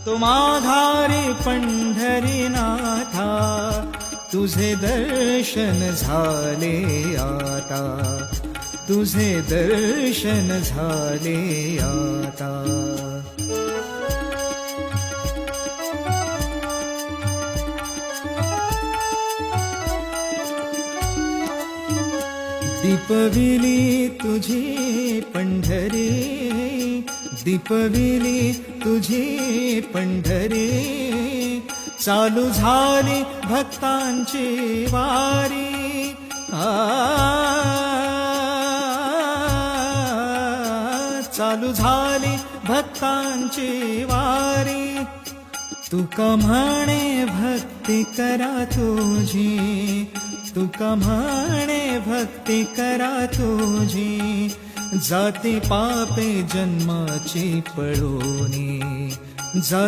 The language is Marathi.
तुमाधारी पंढरीनाथा, तुझे दर्शन झाले आता, तुझे दर्शन झाले आता. दीपविली तुझी पंढरी, दीपविली तुझी पंढरी, चालू झाली भक्तांची वारी. चालू झाली भक्तांची वारी. तुका म्हणे भक्ती करा तुझी, तुका म्हणे भक्ती करा तुझी, जाती पापे जन्माची पळोनी.